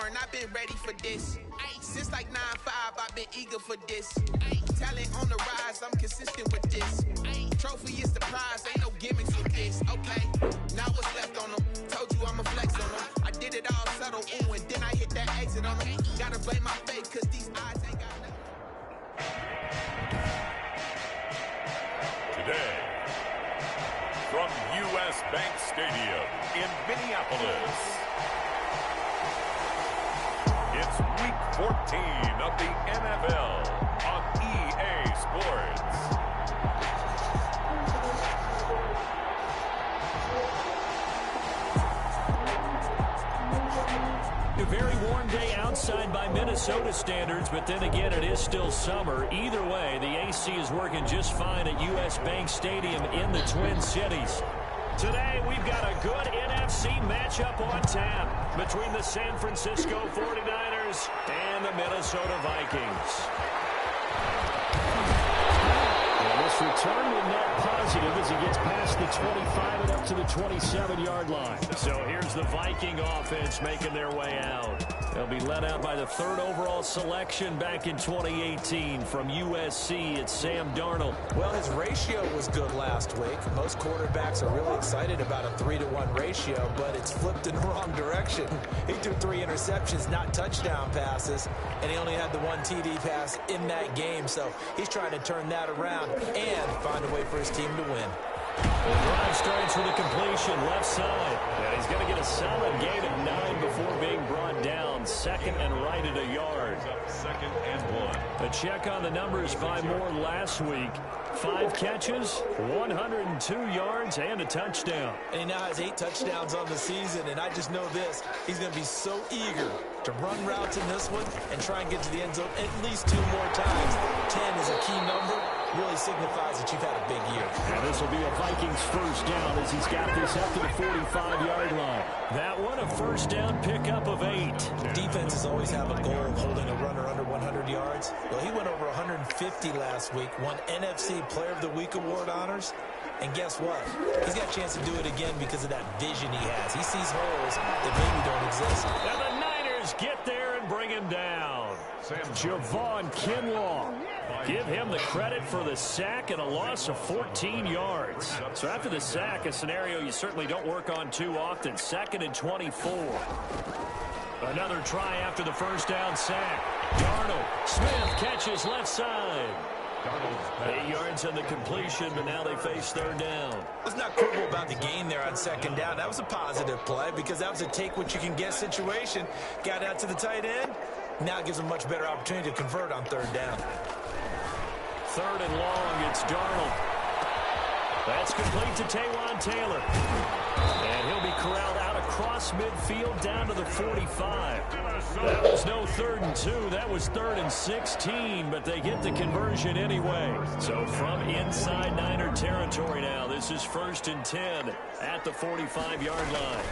foreign, I've been ready for this. Since like 9-5, I've been eager for this. Talent on the rise, I'm consistent with this. Trophy is the prize, ain't no gimmicks with this. Okay, now what's left on them? Told you I'ma flex on them. I did it all subtle, ooh, and then I hit that exit on them. Gotta blame my fate, cause these eyes ain't got nothing. Today, from U.S. Bank Stadium in Minneapolis, it's Week 14 of the NFL on EA Sports. A very warm day outside by Minnesota standards, but then again, it is still summer. Either way, the AC is working just fine at U.S. Bank Stadium in the Twin Cities. Today, we've got a good NFC matchup on tap between the San Francisco 49ers and the Minnesota Vikings. Well, this return will net positive as he gets past the 25 and up to the 27-yard line. So here's the Viking offense making their way out. They'll be led out by the third overall selection back in 2018 from USC. It's Sam Darnold. Well, his ratio was good last week. Most quarterbacks are really excited about a 3-to-1 ratio, but it's flipped in the wrong direction. He threw 3 interceptions, not touchdown passes, and he only had the 1 TD pass in that game. So he's trying to turn that around and find a way for his team to win. The drive starts with a completion left side. And he's going to get a solid gain of 9 before being brought down. Second and right at a yard. Second and 1. A check on the numbers by Moore last week. 5 catches, 102 yards, and a touchdown. And he now has 8 touchdowns on the season, and I just know this. He's going to be so eager to run routes in this one and try and get to the end zone at least 2 more times. 10 is a key number. Really signifies that you've had a big year. And this will be a Vikings first down as he's got this up to the 45-yard line. That one, a first down pickup of 8. Defenses always have a goal of holding a runner under 100 yards. Well, he went over 150 last week, won NFC Player of the Week award honors. And guess what? He's got a chance to do it again because of that vision he has. He sees holes that maybe don't exist. And the Niners get there and bring him down. Javon Kinlaw. Give him the credit for the sack and a loss of 14 yards. So after the sack, a scenario you certainly don't work on too often. 2nd and 24. Another try after the first down sack. Darnold. Smith catches left side. 8 yards on the completion, but now they face third down. Let's not quibble about the gain there on second down. That was a positive play because that was a take-what-you-can-get situation. Got out to the tight end. Now it gives them a much better opportunity to convert on third down. 3rd and long, it's Darnold. That's complete to Taywan Taylor. And he'll be corralled out across midfield down to the 45. That was no 3rd and 2. That was 3rd and 16, but they get the conversion anyway. So from inside Niner territory now, this is 1st and 10 at the 45-yard line.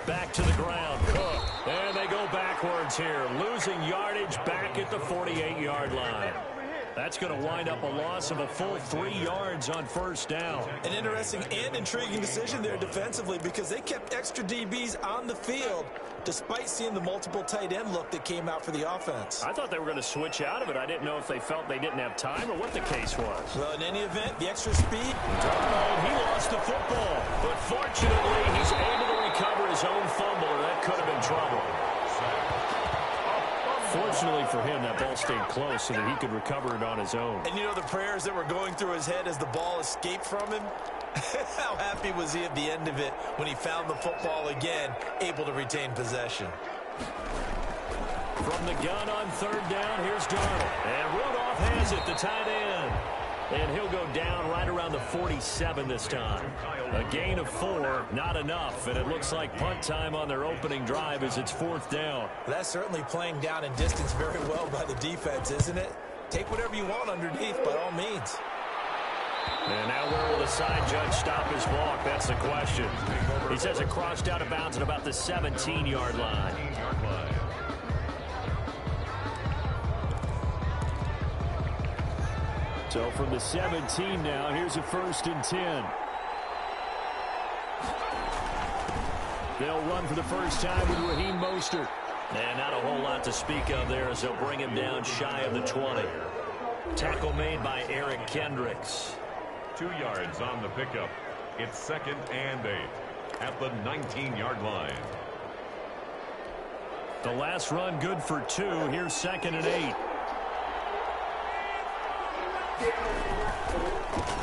Back to the ground, Cook. And they go backwards here, losing yardage back at the 48-yard line. That's going to wind up a loss of a full 3 yards on first down. An interesting and intriguing decision there defensively because they kept extra DBs on the field despite seeing the multiple tight end look that came out for the offense. I thought they were going to switch out of it. I didn't know if they felt they didn't have time or what the case was. Well, in any event, the extra speed. Darnold, he lost the football. But fortunately, he's able to recover his own fumble, or that could have been trouble. Fortunately for him, that ball stayed close so that he could recover it on his own. And you know the prayers that were going through his head as the ball escaped from him? How happy was he at the end of it when he found the football again, able to retain possession? From the gun on third down, here's Darnold. And Rudolph has it, the tight end. And he'll go down right around the 47 this time. A gain of 4, not enough. And it looks like punt time on their opening drive as it's 4th down. That's certainly playing down in distance very well by the defense, isn't it? Take whatever you want underneath by all means. And now where will the side judge stop his walk? That's the question. He says it crossed out of bounds at about the 17-yard line. So from the 17 now, here's a 1st and 10. They'll run for the first time with Raheem Mostert. And not a whole lot to speak of there as they'll bring him down shy of the 20. Tackle made by Eric Kendricks. 2 yards on the pickup. It's 2nd and 8 at the 19-yard line. The last run good for 2. Here's 2nd and 8.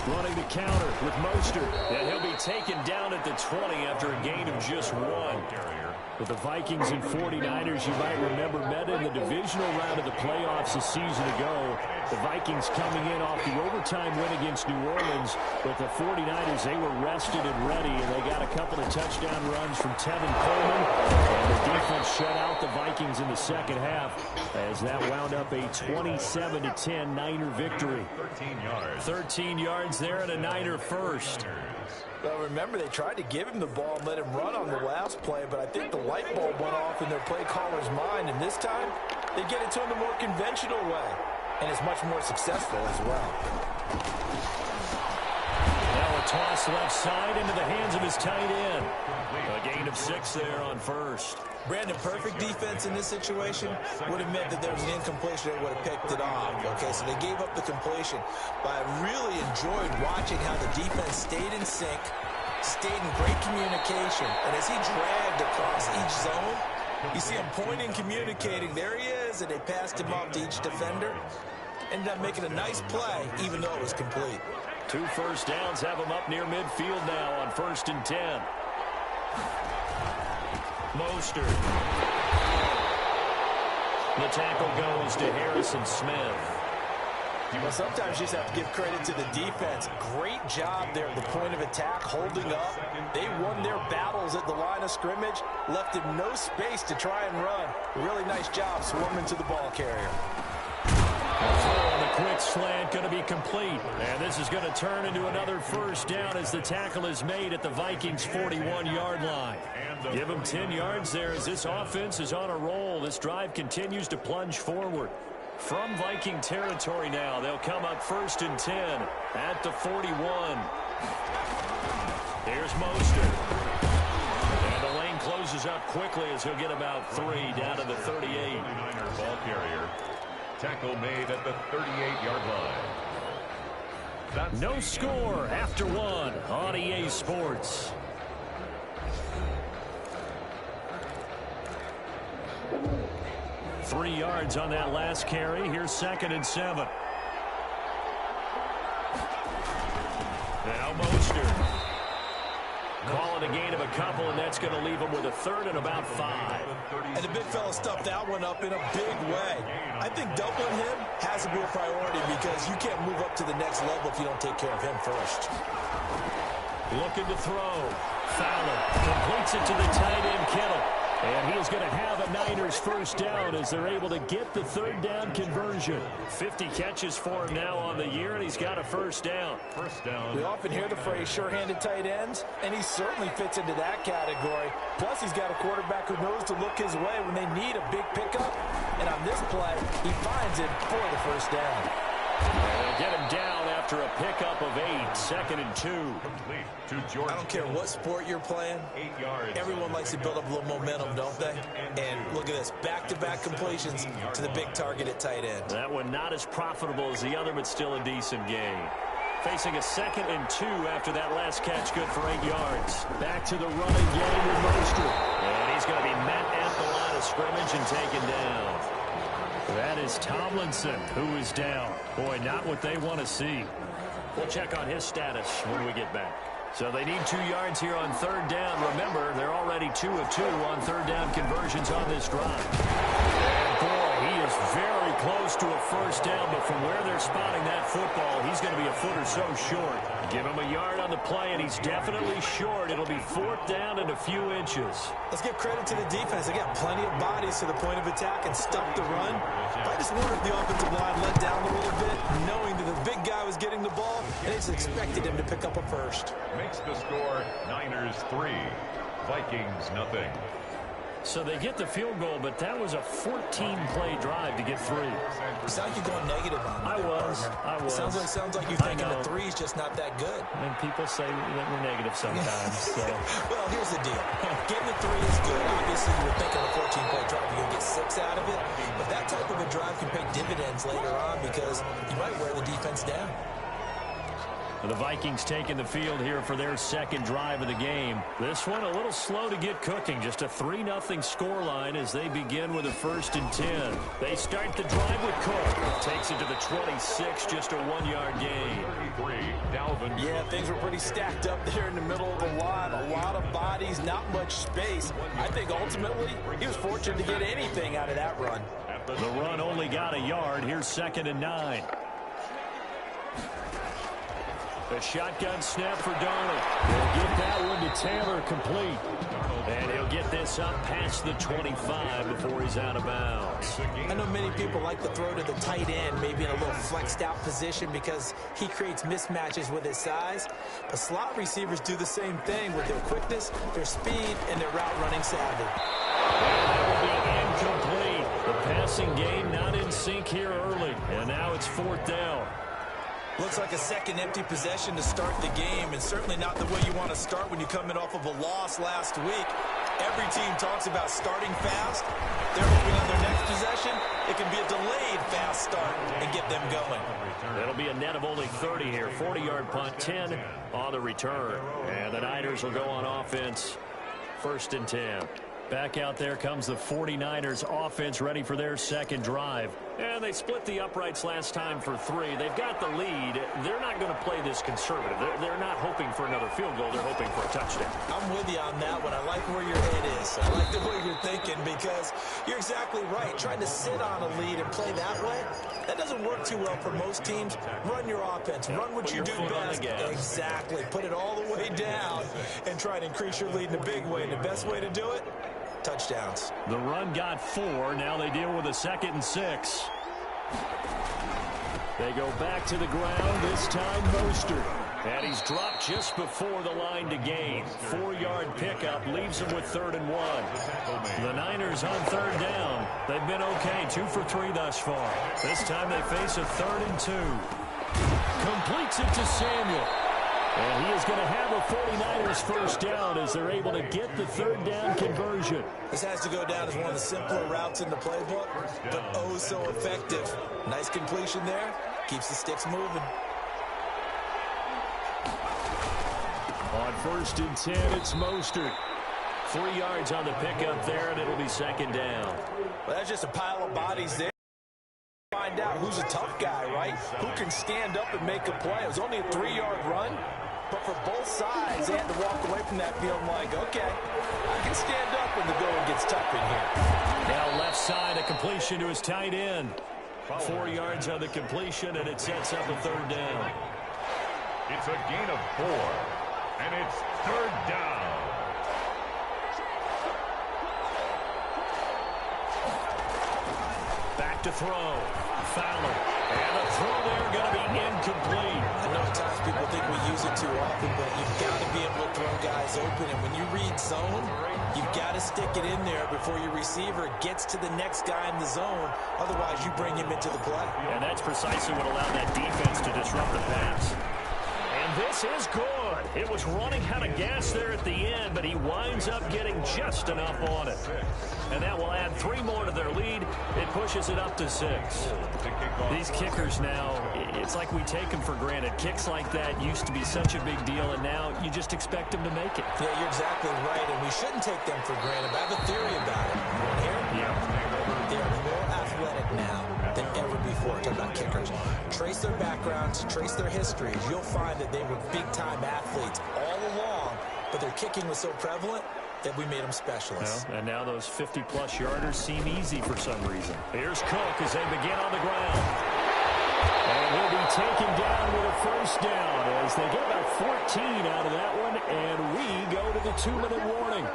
Running the counter with Mostert. And he'll be taken down at the 20 after a gain of just 1. With the Vikings and 49ers, you might remember, met in the divisional round of the playoffs a season ago. The Vikings coming in off the overtime win against New Orleans. But the 49ers, they were rested and ready, and they got a couple of touchdown runs from Tevin Coleman. And the defense shut out the Vikings in the second half as that wound up a 27-10 Niner victory. 13 yards. 13 yards there and a Niner first. Well, remember, they tried to give him the ball and let him run on the last play, but I think the light bulb went off in their play caller's mind, and this time they get it to him the more conventional way, and it's much more successful as well. Now a toss left side into the hands of his tight end. A gain of 6 there on first. Brandon, perfect defense in this situation would have meant that there was an incompletion that would have picked it off. Okay, so they gave up the completion. But I really enjoyed watching how the defense stayed in sync, stayed in great communication. And as he dragged across each zone, you see him pointing, communicating. There he is, and they passed him off to each defender. Ended up making a nice play, even though it was complete. 2 first downs have him up near midfield now on 1st and 10. Mostert. The tackle goes to Harrison Smith. Well, sometimes you just have to give credit to the defense. Great job there at the point of attack, holding up. They won their battles at the line of scrimmage, left him no space to try and run. Really nice job swarming to the ball carrier. On the quick slant, going to be complete. And this is going to turn into another first down as the tackle is made at the Vikings' 41-yard line. Give them 10 yards there as this offense is on a roll. This drive continues to plunge forward. From Viking territory now, they'll come up 1st and 10 at the 41. Here's Mostert. And the lane closes up quickly as he'll get about 3 down to the 38. 49er ball carrier. Tackle made at the 38-yard line. That's no score after 1 on EA Sports. Three yards on that last carry. Here's 2nd and 7. Now Mostert. Calling a gain of a couple, and that's going to leave him with a 3rd and about 5. And the big fella stuffed that one up in a big way. I think doubling him has to be a priority because you can't move up to the next level if you don't take care of him first. Looking to throw. Fowler completes it to the tight end, Kittle. And he is going to have a Niners first down as they're able to get the 3rd down conversion. 50 catches for him now on the year, and he's got a first down. First down. We often hear the phrase sure-handed tight ends, and he certainly fits into that category. Plus, he's got a quarterback who knows to look his way when they need a big pickup. And on this play, he finds it for the first down. And get him down after a pickup of 8, 2nd and 2. Complete to George. I don't care what sport you're playing. 8 yards. Everyone likes to build up a little momentum, don't they? And look at this, back-to-back completions to the big target at tight end. That one not as profitable as the other, but still a decent gain. Facing a 2nd and 2 after that last catch, good for 8 yards. Back to the running game with Mostert. And he's going to be met at the line of scrimmage and taken down. That is Tomlinson, who is down. Boy, not what they want to see. We'll check on his status when we get back. So they need 2 yards here on 3rd down. Remember, they're already 2 of 2 on 3rd down conversions on this drive. And boy, he is very close to a first down, but from where they're spotting that football, he's going to be a foot or so short. Give him a yard on the play, and he's definitely short. It'll be 4th down and a few inches. Let's give credit to the defense. They got plenty of bodies to the point of attack and stuck the run. I just wonder if the offensive line let down a little bit, knowing that the big guy was getting the ball, and they just expected him to pick up a first. Makes the score Niners 3, Vikings nothing. So they get the field goal, but that was a 14-play drive to get 3. You sound like you're going negative on I me. was. Sounds like you're thinking the 3 is just not that good. I mean, people say that we're negative sometimes. So. Well, here's the deal. Getting the 3 is good. Obviously, you would think on a 14-play drive you're going to get dividends later on because you might wear the defense down. The Vikings taking the field here for their second drive of the game. This one a little slow to get cooking. Just a 3-0 scoreline as they begin with a 1st and 10. They start the drive with Cook. Takes it to the 26, just a 1-yard gain. 33, Dalvin. Yeah, things were pretty stacked up there in the middle of the line. A lot of bodies, not much space. I think ultimately he was fortunate to get anything out of that run. The run only got a yard. Here's 2nd and 9. The shotgun snap for Darnold. He'll get that one to Taylor, complete. And he'll get this up past the 25 before he's out of bounds. I know many people like to throw to the tight end, maybe in a little flexed out position because he creates mismatches with his size. But slot receivers do the same thing with their quickness, their speed, and their route running savvy. And that will be incomplete. The passing game not in sync here early. And now it's 4th down. Looks like a second empty possession to start the game, and certainly not the way you want to start when you're coming off of a loss last week. Every team talks about starting fast. They're hoping on their next possession, it can be a delayed fast start and get them going. It'll be a net of only 30 here. 40-yard punt, 10 on the return. And the Niners will go on offense, 1st and 10. Back out there comes the 49ers offense ready for their second drive. And they split the uprights last time for 3. They've got the lead. They're not going to play this conservative. They're not hoping for another field goal. They're hoping for a touchdown. I'm with you on that one. I like where your head is. I like the way you're thinking because you're exactly right. Trying to sit on a lead and play that way, that doesn't work too well for most teams. Run your offense. Run what you do best. Exactly. Put it all the way down and try to increase your lead in a big way. And the best way to do it, touchdowns. The run got 4. Now they deal with a 2nd and 6. They go back to the ground, this time Mostert. And he's dropped just before the line to gain. 4-yard pickup leaves him with 3rd and 1. The Niners on 3rd down. They've been okay, 2 for 3 thus far. This time they face a 3rd and 2. Completes it to Samuel. And he is going to have a 49ers first down as they're able to get the 3rd down conversion. This has to go down as one of the simpler routes in the playbook, but oh so effective. Nice completion there. Keeps the sticks moving. On 1st and 10, it's Mostert. 3 yards on the pickup there, and it'll be 2nd down. Well, that's just a pile of bodies there. Find out who's a tough guy, right? Who can stand up and make a play. It was only a 3-yard run, but for both sides, they had to walk away from that field like, okay, I can stand up when the going gets tough in here. Now left side, a completion to his tight end. 4 yards on the completion, and it sets up a 3rd down. It's a gain of 4, and it's 3rd down. Back to throw. Fowler. And the throw there going to be incomplete. I know at times people think we use it too often, but you've got to be able to throw guys open. And when you read zone, you've got to stick it in there before your receiver gets to the next guy in the zone. Otherwise, you bring him into the play. And that's precisely what allowed that defense to disrupt the pass. And this is good. It was running out of gas there at the end, but he winds up getting just enough on it. And that will add 3 more to their lead. It pushes it up to 6. These kickers now, it's like we take them for granted. Kicks like that used to be such a big deal, and now you just expect them to make it. Yeah, you're exactly right, and we shouldn't take them for granted. But I have a theory about it. You want to hear it? Yeah. They're more athletic now than ever before. Talking about kickers. Trace their backgrounds, trace their histories. You'll find that they were big-time athletes all along, but their kicking was so prevalent that we made them specialists. Well, and now those 50-plus yarders seem easy for some reason. Here's Cook as they begin on the ground. And he'll be taken down with a first down as they get about 14 out of that one, and we go to the 2-minute warning.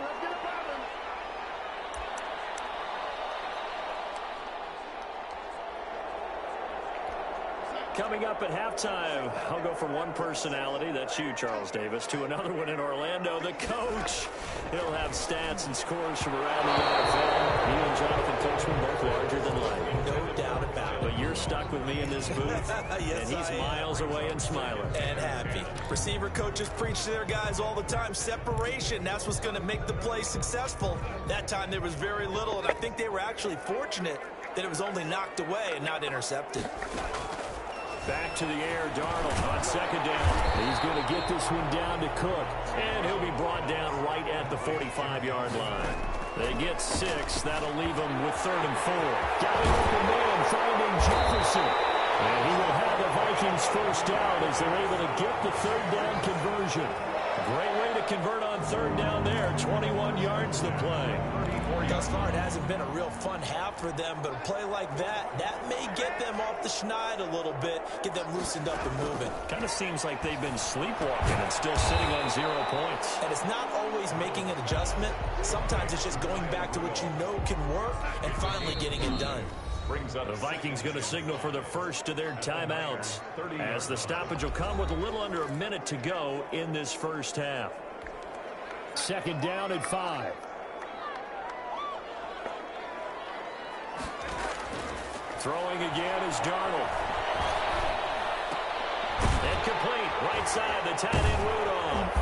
Coming up at halftime, I'll go from one personality, that's you, Charles Davis, to another one in Orlando, the coach. He'll have stats and scores from around the NFL. You and Jonathan Coachman both larger than life. No doubt about it. But you're stuck with me in this booth, yes, and he's miles away and smiling. And happy. Receiver coaches preach to their guys all the time. Separation, that's what's going to make the play successful. That time there was very little, and I think they were actually fortunate that it was only knocked away and not intercepted. Back to the air, Darnold on second down. He's going to get this one down to Cook, and he'll be brought down right at the 45-yard line. They get 6. That'll leave them with 3rd and 4. Got an open man, finding Jefferson. And he will have the Vikings first down as they're able to get the 3rd down conversion. Great way to convert on 3rd down there. 21 yards to play. Thus far, it hasn't been a real fun half for them, but a play like that may get them off the schneid a little bit, get them loosened up and moving. Kind of seems like they've been sleepwalking and still sitting on 0 points. And it's not always making an adjustment. Sometimes it's just going back to what you know can work and finally getting it done. The Vikings going to signal for the first of their timeouts as the stoppage will come with a little under a minute to go in this first half. 2nd down at 5. Throwing again is Darnold. Incomplete. Right side, the tight end Rudolph.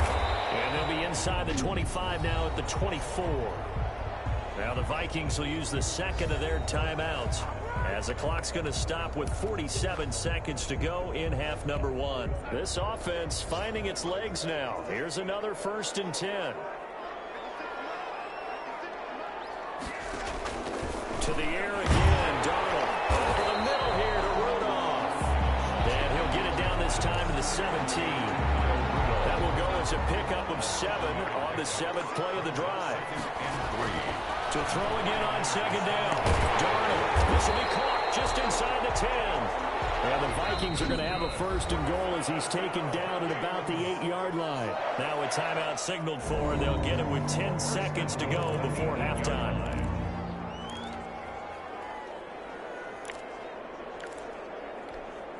And they'll be inside the 25 now at the 24. Now the Vikings will use the 2nd of their timeouts as the clock's going to stop with 47 seconds to go in half number 1. This offense finding its legs now. Here's another 1st and 10. To the air again, Darnold. Over the middle here to Rudolph. And he'll get it down this time to the 17. That will go as a pickup of 7 on the 7th play of the drive. To throw again on 2nd down. Darnold. This will be caught just inside the 10. And the Vikings are going to have a 1st and goal as he's taken down at about the 8-yard line. Now a timeout signaled for, and they'll get it with 10 seconds to go before halftime.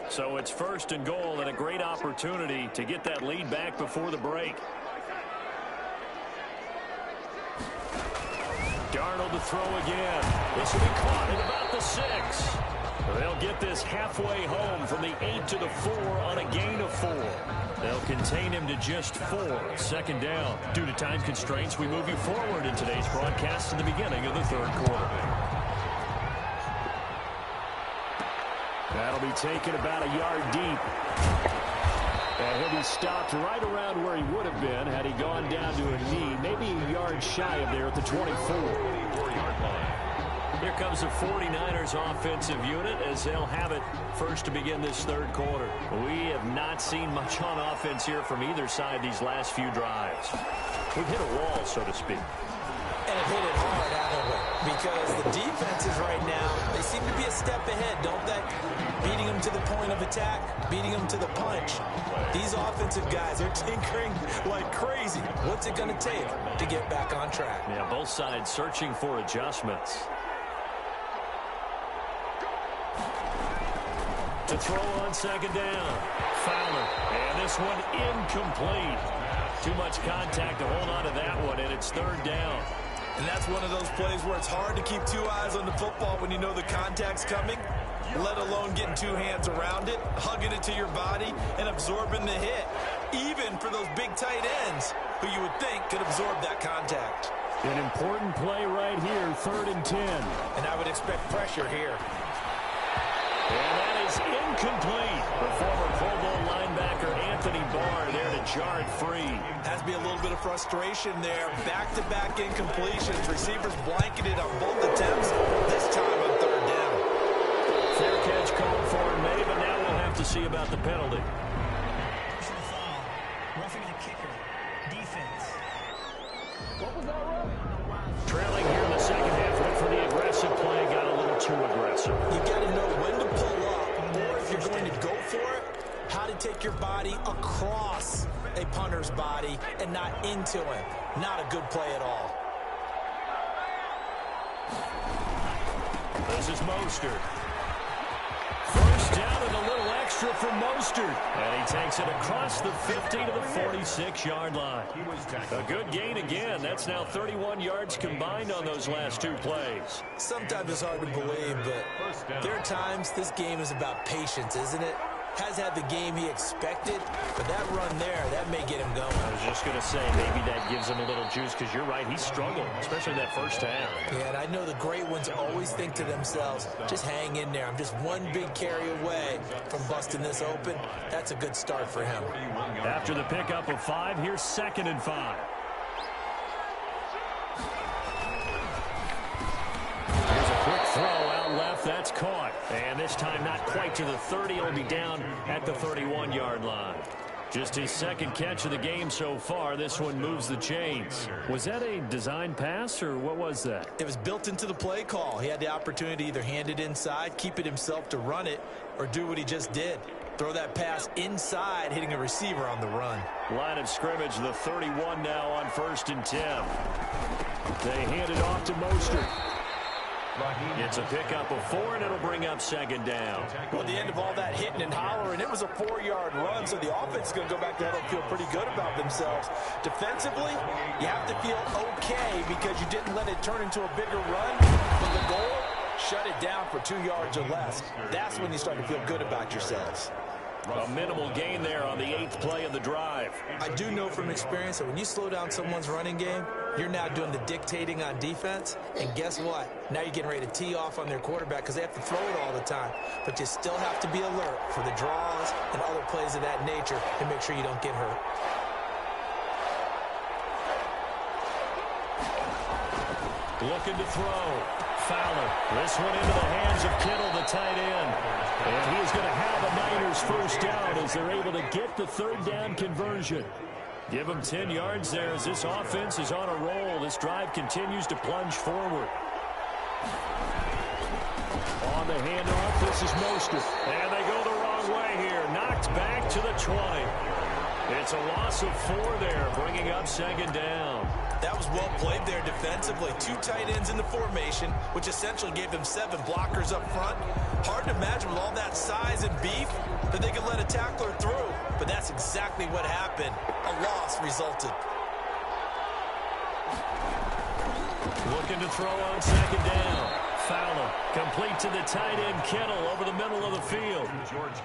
So it's 1st and goal and a great opportunity to get that lead back before the break. Darnold to throw again. This will be caught at about the 6. They'll get this halfway home from the 8 to the 4 on a gain of 4. They'll contain him to just 4. 2nd down. Due to time constraints, we move you forward in today's broadcast to the beginning of the 3rd quarter. That'll be taken about a yard deep. And he'll be stopped right around where he would have been had he gone down to a knee, maybe a yard shy of there at the 24. Here comes the 49ers offensive unit as they'll have it first to begin this 3rd quarter. We have not seen much on offense here from either side these last few drives. We've hit a wall, so to speak. And it hit it hard, haven't we? Because the defenses right now, they seem to be a step ahead, don't they? Beating them to the point of attack, beating them to the punch. These offensive guys are tinkering like crazy. What's it going to take to get back on track? Yeah, both sides searching for adjustments. To throw on 2nd down. Fowler. And this one incomplete. Too much contact to hold on to that one, and it's 3rd down. And that's one of those plays where it's hard to keep 2 eyes on the football when you know the contact's coming, let alone getting 2 hands around it, hugging it to your body, and absorbing the hit, even for those big tight ends who you would think could absorb that contact. An important play right here, 3rd and 10. And I would expect pressure here. And that is incomplete. The former Pro Bowl linebacker Anthony Barr there to jar it free. Has to be a little bit of frustration there. Back-to-back incompletions. Receivers blanketed on both attempts. This time on 3rd down. Fair catch called for and made, but now we'll have to see about the penalty. Personal foul. Roughing the kicker. Defense. What was that run? Trailing here in the 2nd half. Went for the aggressive play. Got a little too aggressive. You got to know when to pull up, or if you're going to go for it, how to take your body across a punter's body and not into him. Not a good play at all. This is Mostert. First down and a little extra for Mostert. And he takes it across the 50 to the 46-yard line. A good gain again. That's now 31 yards combined on those last 2 plays. Sometimes it's hard to believe, but there are times this game is about patience, isn't it? has had the game he expected, but that run there, that may get him going. I was just going to say, maybe that gives him a little juice, because you're right, he struggled, especially that first half. Yeah, and I know the great ones always think to themselves, just hang in there. I'm just one big carry away from busting this open. That's a good start for him. After the pickup of 5, here's 2nd and 5. Here's a quick throw out left. That's caught. And this time not quite to the 30. He'll be down at the 31-yard line. Just his 2nd catch of the game so far. This one moves the chains. Was that a design pass, or what was that? It was built into the play call. He had the opportunity to either hand it inside, keep it himself to run it, or do what he just did. Throw that pass inside, hitting a receiver on the run. Line of scrimmage, the 31 now on 1st and 10. They hand it off to Mostert. It's a pickup of 4, and it'll bring up 2nd down. Well, at the end of all that hitting and hollering, it was a 4-yard run, so the offense is going to go back there and feel pretty good about themselves. Defensively, you have to feel okay because you didn't let it turn into a bigger run. But the goal, shut it down for 2 yards or less. That's when you start to feel good about yourselves. A minimal gain there on the 8th play of the drive. I do know from experience that when you slow down someone's running game, you're now doing the dictating on defense. And guess what? Now you're getting ready to tee off on their quarterback because they have to throw it all the time. But you still have to be alert for the draws and other plays of that nature and make sure you don't get hurt. Looking to throw. Fowler. This one into the hands of Kittle, the tight end. And he's going to have a Niners first down as they're able to get the 3rd down conversion. Give them 10 yards there as this offense is on a roll. This drive continues to plunge forward. On the handoff, this is Mostert. And they go the wrong way here. Knocked back to the 20. It's a loss of 4 there, bringing up 2nd down. That was well played there defensively. 2 tight ends in the formation, which essentially gave them 7 blockers up front. Hard to imagine with all that size and beef that they could let a tackler through. But that's exactly what happened. A loss resulted. Looking to throw on 2nd down. Fowler, complete to the tight end Kittle over the middle of the field.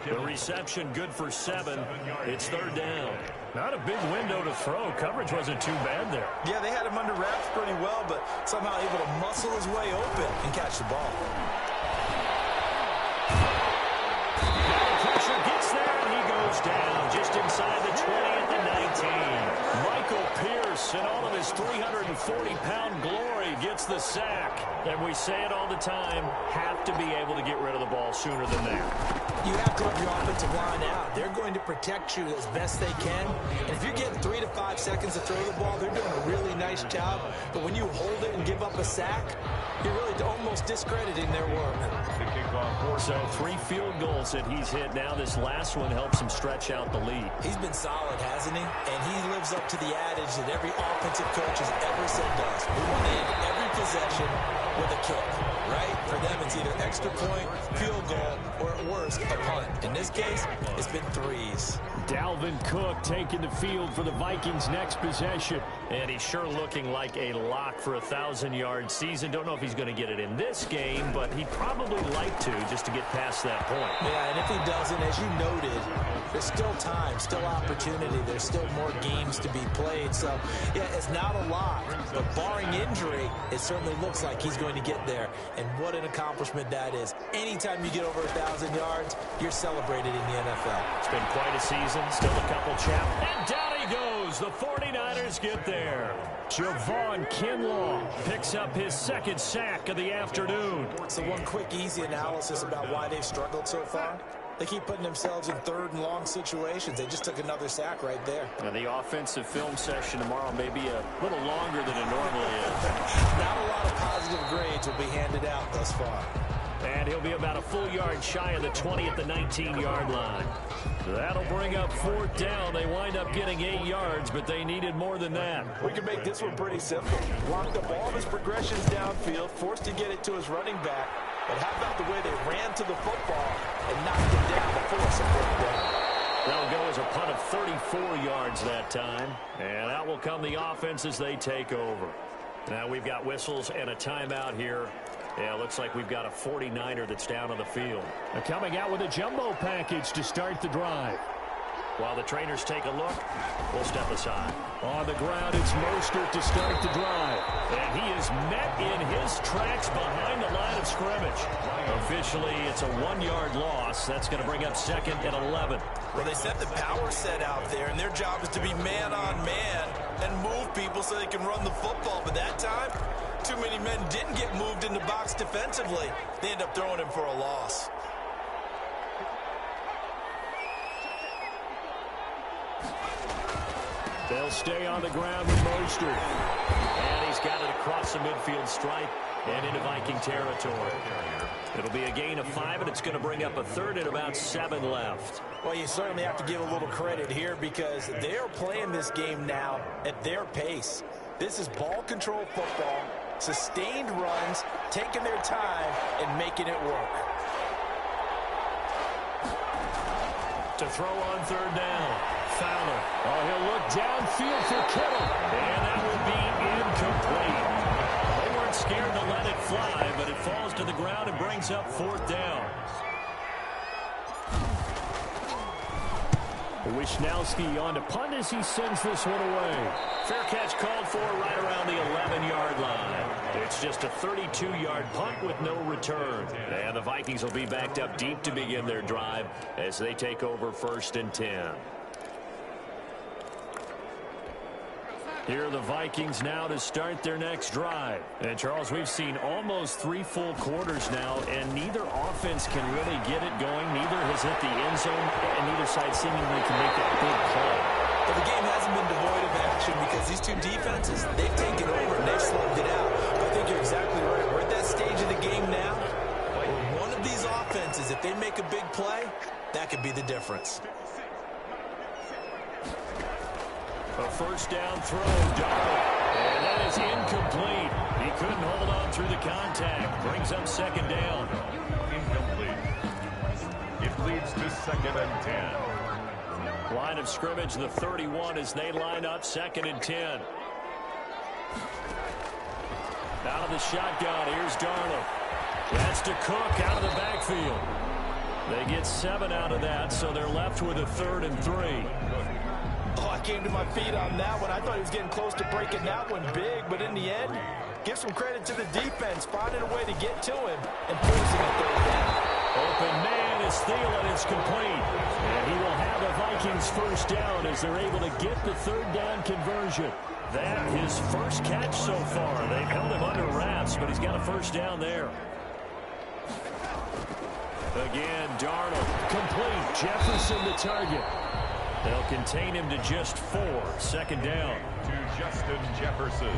The reception good for 7. It's 3rd down. Not a big window to throw. Coverage wasn't too bad there. Yeah, they had him under wraps pretty well, but somehow able to muscle his way open and catch the ball. Pressure gets there, and he goes down just inside the 20 at the 19. Michael Pierce, in all of his 340-pound glory, gets the sack. And we say it all the time, have to be able to get rid of the ball sooner than that. You have to help your offensive line out. They're going to protect you as best they can. And if you're getting 3 to 5 seconds to throw the ball, they're doing a really nice job. But when you hold it and give up a sack, you're really almost discrediting their work. So 3 field goals that he's hit now. This last one helps him stretch out the lead. He's been solid, hasn't he? And he lives up to the adage that every offensive coach has ever said to us. We want to end every possession with a kick, right? For them, it's either extra point, field goal, or at worst, a punt. In this case, it's been 3s. Dalvin Cook taking the field for the Vikings' next possession. And he's sure looking like a lock for a 1,000-yard season. Don't know if he's going to get it in this game, but he'd probably like to just to get past that point. Yeah, and if he doesn't, as you noted, there's still time, still opportunity. There's still more games to be played. So, yeah, it's not a lot, but barring injury, it certainly looks like he's going to get there. And what an accomplishment that is. Anytime you get over 1,000 yards, you're celebrated in the NFL. It's been quite a season. Still a couple and down he goes. The 49ers get there. Javon Kinlaw picks up his 2nd sack of the afternoon. So one quick, easy analysis about why they've struggled so far. They keep putting themselves in 3rd and long situations. They just took another sack right there. And the offensive film session tomorrow may be a little longer than it normally is. Not a lot of positive grades will be handed out thus far. And he'll be about a full yard shy of the 20 at the 19-yard line. That'll bring up 4th down. They wind up getting 8 yards, but they needed more than that. We can make this one pretty simple. Locked up all of his progressions downfield, forced to get it to his running back. But how about the way they ran to the football and knocked him down to force a 4th down? That'll go as a punt of 34 yards that time. And out will come the offense as they take over. Now we've got whistles and a timeout here Yeah, looks like we've got a 49er that's down on the field. Coming out with a jumbo package to start the drive. While the trainers take a look, we'll step aside. On the ground, it's Mostert to start the drive. And he is met in his tracks behind the line of scrimmage. Officially, it's a 1-yard loss. That's going to bring up second and 11. Well, they set the power set out there, and their job is to be man-on-man and move people so they can run the football. But that time, too many men didn't get moved in the box defensively. They end up throwing him for a loss. They'll stay on the ground with Mostert. And he's got it across the midfield stripe and into Viking territory. It'll be a gain of 5, and it's going to bring up a third and about 7 left. Well, you certainly have to give a little credit here because they're playing this game now at their pace. This is ball control football, sustained runs, taking their time, and making it work. To throw on third down. Fowler. Oh, he'll look downfield for Kittle. And that will be incomplete. They weren't scared to let it fly, but it falls to the ground and brings up fourth down. Wishnowski on to punt as he sends this one away. Fair catch called for right around the 11-yard line. It's just a 32-yard punt with no return. And the Vikings will be backed up deep to begin their drive as they take over 1st and 10. Here are the Vikings now to start their next drive. And, Charles, we've seen almost 3 full quarters now, and neither offense can really get it going. Neither has hit the end zone, and neither side seemingly can make a big play. But the game hasn't been devoid of action because these two defenses, they've taken over and they've slugged it out. I think you're exactly right. We're at that stage of the game now where one of these offenses, if they make a big play, that could be the difference. A first down throw, Darnold. And that is incomplete. He couldn't hold on through the contact. Brings up second down. Incomplete. It leads to 2nd and 10. Line of scrimmage, the 31 as they line up 2nd and 10. Out of the shotgun, here's Darnold. That's to Cook out of the backfield. They get 7 out of that, so they're left with a 3rd and 3. Oh, I came to my feet on that one. I thought he was getting close to breaking that one big, but in the end, give some credit to the defense, finding a way to get to him and forcing a 3rd down. Open man is Thielen. It's complete. And he will have a Vikings first down as they're able to get the 3rd down conversion. That his first catch so far. They've held him under wraps, but he's got a first down there. Again, Darnold complete. Jefferson the target. They'll contain him to just 4. 2nd down. To Justin Jefferson.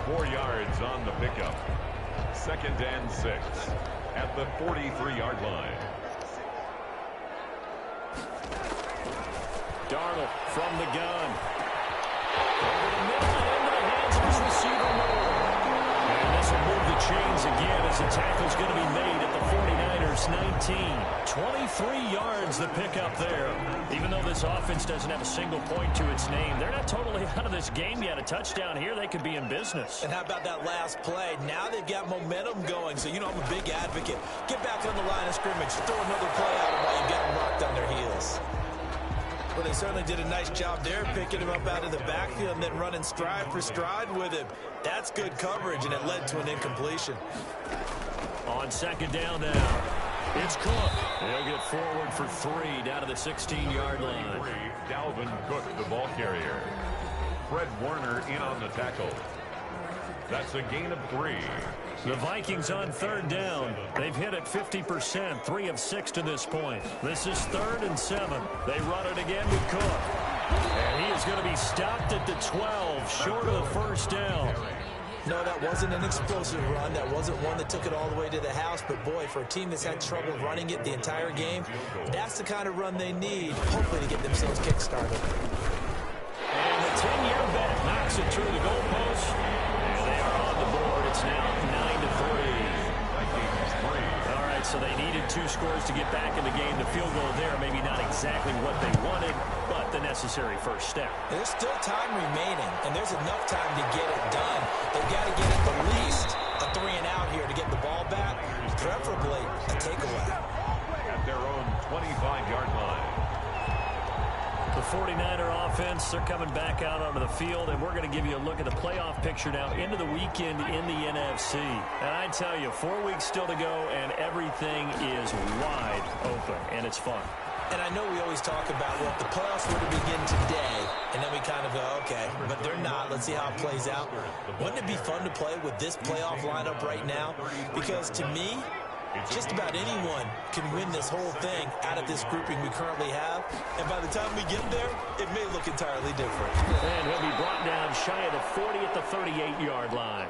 4 yards on the pickup. 2nd and 6 at the 43-yard line. Darnold from the gun. Over the middle and into the hands of his receiver. And this will move the chains again as the tackle's going to be made at the 49ers 19. 23 yards the pickup there. Even though this offense doesn't have a single point to its name, they're not totally out of this game yet. A touchdown here, they could be in business. And how about that last play? Now they've got momentum going, so you know I'm a big advocate. Get back on the line of scrimmage. Throw another play out while you've got them locked on their heels. Well, they certainly did a nice job there, picking him up out of the backfield and then running stride for stride with him. That's good coverage, and it led to an incompletion. On 2nd down now, it's Cook. He'll get forward for 3 down to the 16-yard line. Dalvin Cook, the ball carrier. Fred Warner in on the tackle. That's a gain of 3. The Vikings on 3rd down. They've hit it 50%, 3 of 6 to this point. This is 3rd and 7. They run it again with Cook. And he is going to be stopped at the 12, short of the first down. No, that wasn't an explosive run. That wasn't one that took it all the way to the house. But, boy, for a team that's had trouble running it the entire game, that's the kind of run they need, hopefully, to get themselves kick-started. And the 10-year bet knocks it through the goalpost. And they are on the board. It's now 9-3. All right, so they needed 2 scores to get back in the game. The field goal there, maybe not exactly what they wanted, but the necessary first step. There's still time remaining, and there's enough time to get it done. They've got to get at the least a 3-and-out here here to get the ball back, preferably a takeaway. At their own 25-yard line. The 49er offense, they're coming back out onto the field, and we're going to give you a look at the playoff picture now into the weekend in the NFC. And I tell you, 4 weeks still to go, and everything is wide open, and it's fun. And I know we always talk about, well, if the playoffs were to begin today, and then we kind of go, okay, but they're not. Let's see how it plays out. Wouldn't it be fun to play with this playoff lineup right now? Because to me, just about anyone can win this whole thing out of this grouping we currently have. And by the time we get there, it may look entirely different. And he'll be brought down shy of the 40 at the 38-yard line.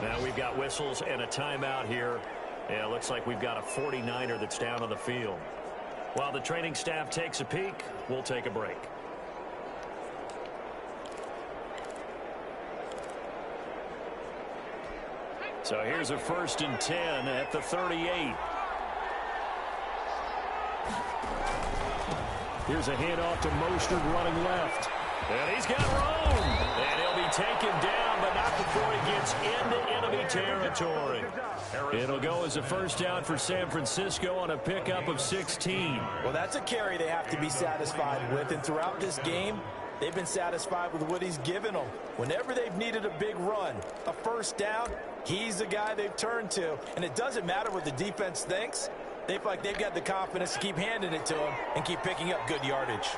Now we've got whistles and a timeout here. Yeah, it looks like we've got a 49er that's down on the field. While the training staff takes a peek, we'll take a break. So here's a 1st and 10 at the 38. Here's a handoff to Mostert running left. And he's got room. And he'll be taken down, but not before he gets into enemy territory. It'll go as a 1st down for San Francisco on a pickup of 16. Well, that's a carry they have to be satisfied with. And throughout this game, they've been satisfied with what he's given them. Whenever they've needed a big run, a 1st down, he's the guy they've turned to. And it doesn't matter what the defense thinks. They feel like they've got the confidence to keep handing it to him and keep picking up good yardage.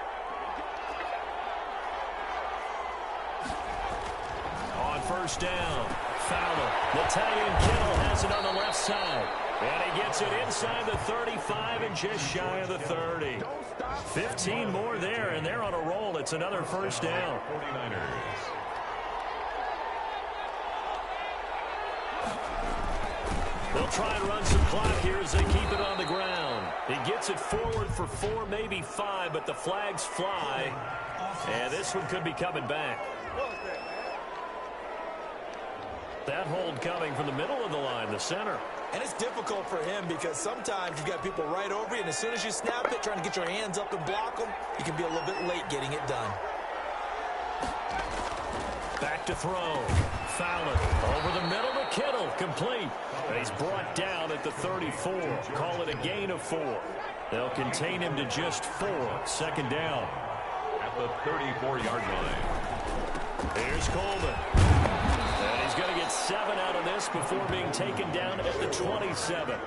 On 1st down, Fowler. Italian Kittle has it on the left side. And he gets it inside the 35 and just shy of the 30. 15 more there, and they're on a roll. It's another 1st down. 49ers. They'll try and run some clock here as they keep it on the ground. He gets it forward for 4, maybe 5, but the flags fly. And this one could be coming back. That hold coming from the middle of the line, the center. And it's difficult for him because sometimes you've got people right over you, and as soon as you snap it, trying to get your hands up and block them, you can be a little bit late getting it done. Back to throw. Fowler over the middle to Kittle. Complete. And he's brought down at the 34. Call it a gain of 4. They'll contain him to just 4. 2nd down. At the 34-yard line. Here's Coleman. And he's going to get 7 out of this before being taken down at the 27.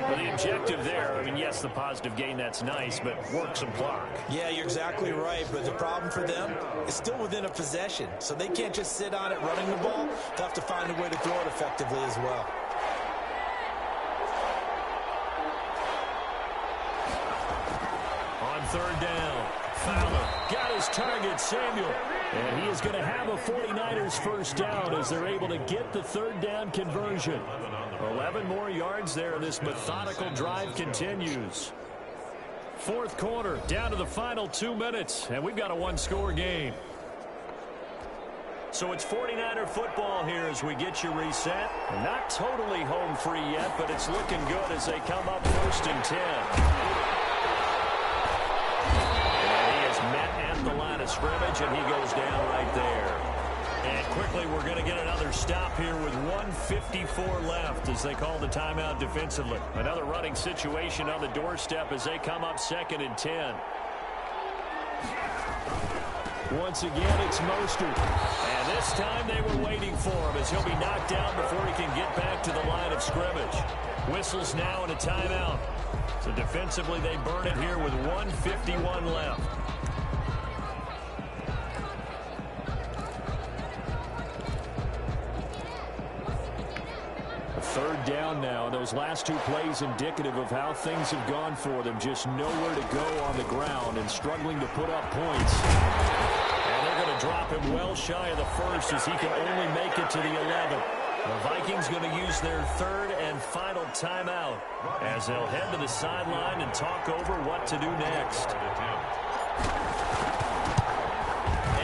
Well, the objective there, I mean, yes, the positive gain, that's nice, but work some clock. Yeah, you're exactly right, but the problem for them is still within a possession, so they can't just sit on it running the ball. They'll have to find a way to throw it effectively as well. On 3rd down, Fowler got his target, Samuel. And he is going to have a 49ers 1st down as they're able to get the 3rd down conversion. 11 more yards there, and this methodical drive continues. 4th quarter, down to the final 2 minutes, and we've got a 1-score game. So it's 49er football here as we get you reset. Not totally home free yet, but it's looking good as they come up 1st and 10. The line of scrimmage, and he goes down right there. And quickly, we're going to get another stop here with 1:54 left as they call the timeout defensively. Another running situation on the doorstep as they come up 2nd and 10. Once again, it's Mostert. And this time they were waiting for him as he'll be knocked down before he can get back to the line of scrimmage. Whistles now and a timeout. So defensively, they burn it here with 1:51 left. 3rd down now. Those last 2 plays indicative of how things have gone for them. Just nowhere to go on the ground and struggling to put up points. And they're going to drop him well shy of the 1st as he can only make it to the 11. The Vikings going to use their 3rd and final timeout as they'll head to the sideline and talk over what to do next.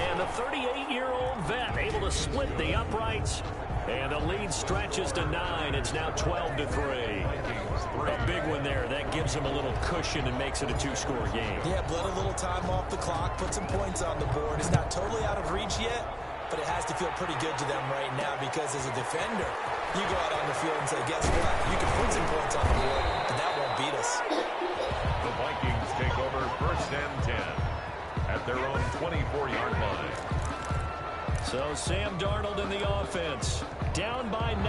And the 38-year-old vet able to split the uprights. And the lead stretches to 9. It's now 12-3. A big one there. That gives him a little cushion and makes it a 2-score game. Yeah, bled a little time off the clock, put some points on the board. It's not totally out of reach yet, but it has to feel pretty good to them right now because as a defender, You go out on the field and say, guess what? You can put some points on the board, and that won't beat us. The Vikings take over 1st and 10 at their own 24-yard line. So Sam Darnold in the offense. Down by 9.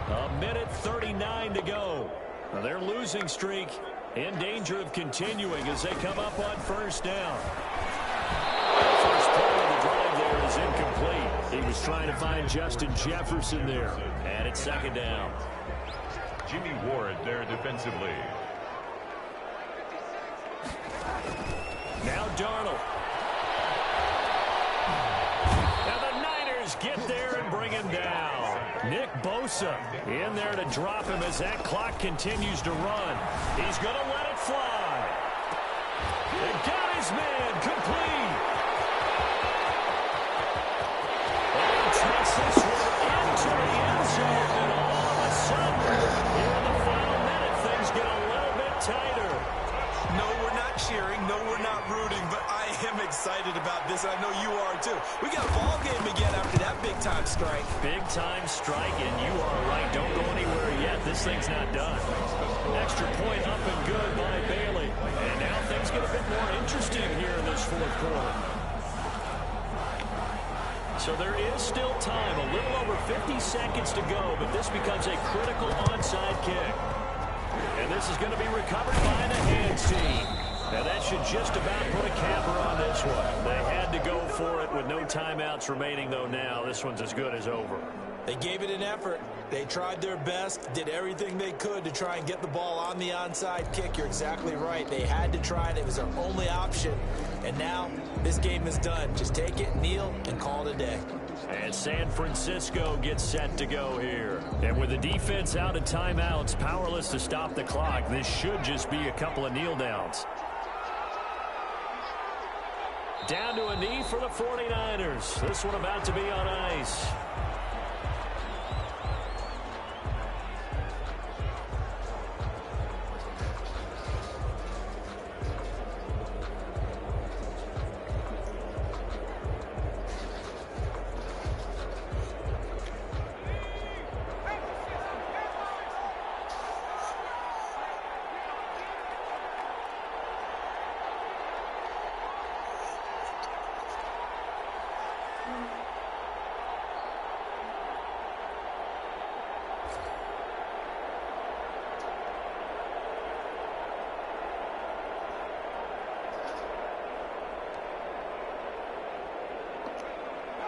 A minute 39 to go. Now their losing streak in danger of continuing as they come up on 1st down. The first play of the drive there is incomplete. He was trying to find Justin Jefferson there. And it's 2nd down. Jimmy Ward there defensively. Now Darnold. Now the Niners get there and bring him down. Nick Bosa in there to drop him as that clock continues to run. He's going to let it fly. They got his man complete. And takes this one into the end zone. And all of a sudden, here in the final minute, things get a little bit tighter. No, we're not cheering. No, we're not rooting. But I am excited about this. I know you are, too. We got a ball game again after that big-time strike. Big-time strike, and you are right. Don't go anywhere yet. This thing's not done. Extra point up and good by Bailey. And now things get a bit more interesting here in this 4th quarter. So there is still time. A little over 50 seconds to go, but this becomes a critical onside kick. And this is going to be recovered by the hands team. And that should just about put a capper on this one. They had to go for it with no timeouts remaining, though now. This one's as good as over. They gave it an effort. They tried their best, did everything they could to try and get the ball on the onside kick. You're exactly right. They had to try it. It was their only option. And now this game is done. Just take it, kneel, and call it a day. And San Francisco gets set to go here. And with the defense out of timeouts, powerless to stop the clock, this should just be a couple of kneel downs. Down to a knee for the 49ers. This one about to be on ice.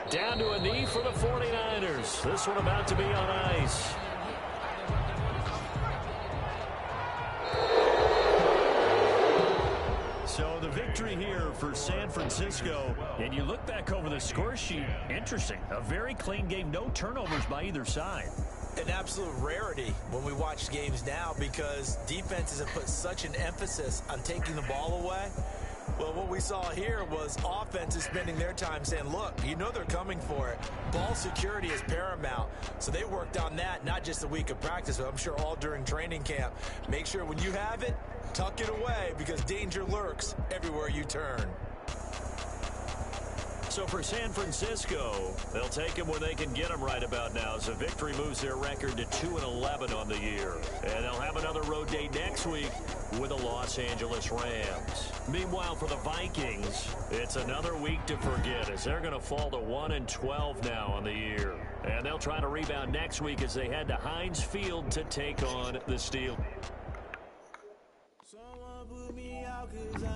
Down to a knee for the 49ers. This one about to be on ice. So the victory here for San Francisco. And you look back over the score sheet. Interesting. A very clean game. No turnovers by either side. An absolute rarity when we watch games now because defenses have put such an emphasis on taking the ball away. Well, what we saw here was offenses spending their time saying, look, you know they're coming for it. Ball security is paramount. So they worked on that, not just a week of practice, but I'm sure all during training camp. Make sure when you have it, tuck it away because danger lurks everywhere you turn. So for San Francisco, they'll take him where they can get him right about now. So victory moves their record to 2-11 on the year. And they'll have another road date next week with the Los Angeles Rams. Meanwhile, for the Vikings, it's another week to forget as they're going to fall to 1-12 now on the year. And they'll try to rebound next week as they head to Heinz Field to take on the Steelers.